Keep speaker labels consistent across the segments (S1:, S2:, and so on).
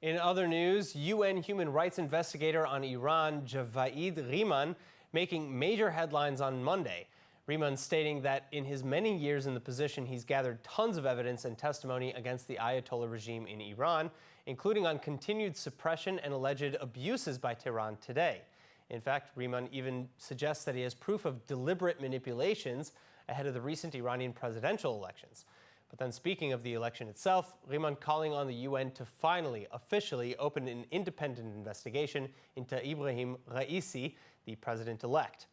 S1: In other news, UN human rights investigator on Iran, Javaid Rehman, making major headlines on Monday. Rehman stating that in his many years in the position, he's gathered tons of evidence and testimony against the Ayatollah regime in Iran, including on continued suppression and alleged abuses by Tehran today. In fact, Rehman even suggests that he has proof of deliberate manipulations ahead of the recent Iranian presidential elections. But then speaking of the election itself, Rehman calling on the UN to finally, officially open an independent investigation into Ibrahim Raisi, the president-elect.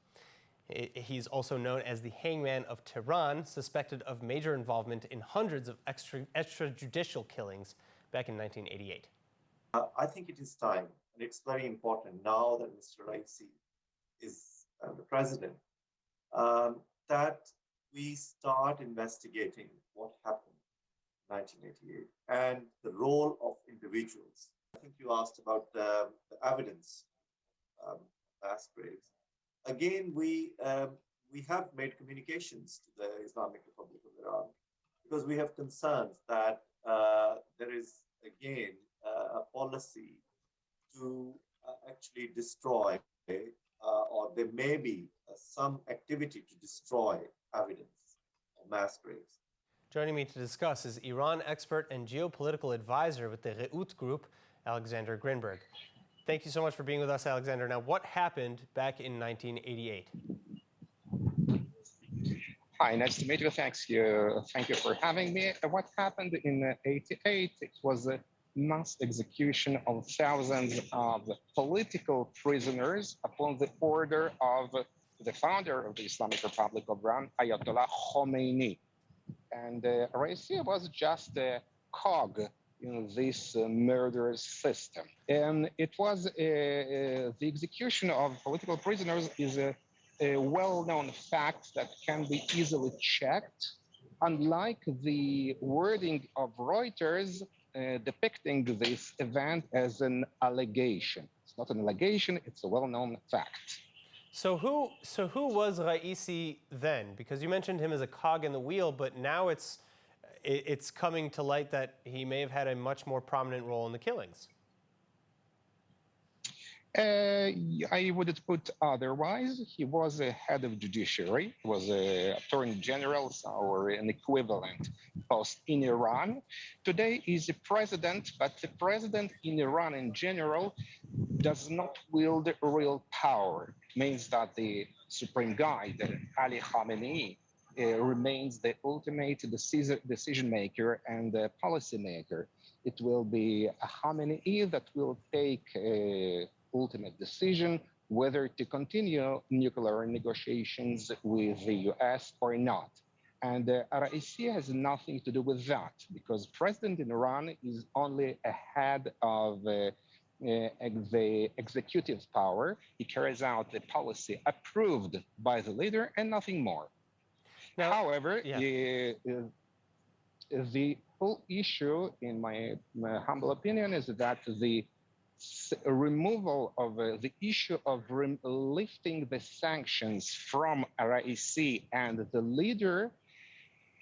S1: He's also known as the hangman of Tehran, suspected of major involvement in hundreds of extrajudicial killings back in 1988.
S2: I think it is time, and it's very important now that Mr. Raisi is the president, that we start investigating what happened in 1988 and the role of individuals. I think you asked about the evidence, mass graves. Again, we have made communications to the Islamic Republic of Iran because we have concerns that there is, again, a policy to actually destroy, or there may be some activity to destroy evidence of mass graves.
S1: Joining me to discuss is Iran expert and geopolitical advisor with the Reut group, Alexander Grinberg. Thank you so much for being with us, Alexander. Now, what happened back in 1988?
S3: Hi, nice to meet you. Thank you for having me. What happened in '88? It was a mass execution of thousands of political prisoners upon the order of the founder of the Islamic Republic of Iran, Ayatollah Khomeini. And Raisi was just a cog in this murderous system. And it was the execution of political prisoners is a well-known fact that can be easily checked, unlike the wording of Reuters depicting this event as an allegation. It's not an allegation, it's a well-known fact.
S1: So who was Raisi then? Because you mentioned him as a cog in the wheel, but now it's coming to light that he may have had a much more prominent role in the killings.
S3: I wouldn't put otherwise. He was a head of judiciary, was an attorney general or an equivalent post in Iran. Today he's a president, but the president in Iran in general does not wield real power. It means that the supreme guide, Ali Khamenei, remains the ultimate decision maker and policy maker. It will be Khamenei that will take ultimate decision whether to continue nuclear negotiations with the US or not. And Raisi has nothing to do with that because president in Iran is only a head of the executive power. He carries out the policy approved by the leader and nothing more. Now, however, the whole issue, in my humble opinion, is that the removal of the issue of lifting the sanctions from Raisi and the leader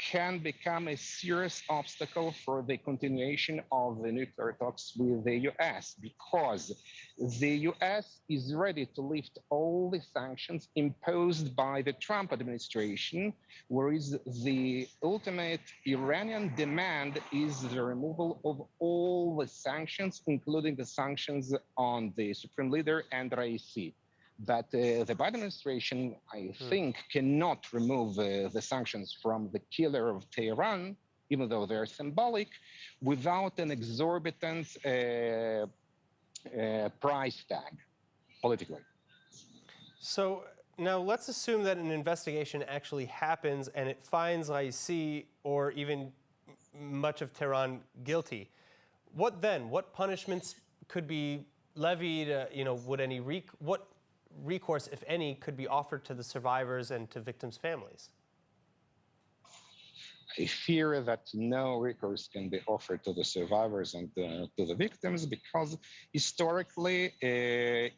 S3: can become a serious obstacle for the continuation of the nuclear talks with the US, because the US is ready to lift all the sanctions imposed by the Trump administration, whereas the ultimate Iranian demand is the removal of all the sanctions, including the sanctions on the Supreme Leader and Raisi. But the Biden administration, I think, cannot remove the sanctions from the killer of Tehran, even though they're symbolic, without an exorbitant price tag, politically.
S1: So now let's assume that an investigation actually happens and it finds Raisi or even much of Tehran guilty. What then? What punishments could be levied? Would any what recourse, if any, could be offered to the survivors and to victims' families?
S3: I fear that no recourse can be offered to the survivors and to the victims because historically,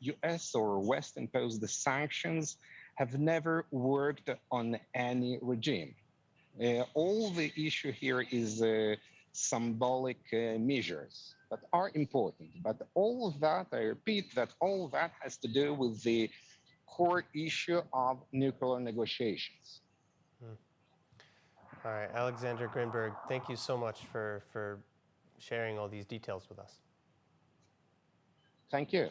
S3: US or West imposed sanctions have never worked on any regime. All the issue here is symbolic measures. that are important. But all of that, I repeat, that all of that has to do with the core issue of nuclear negotiations.
S1: All right, Alexander Grinberg, thank you so much for sharing all these details with us.
S3: Thank you.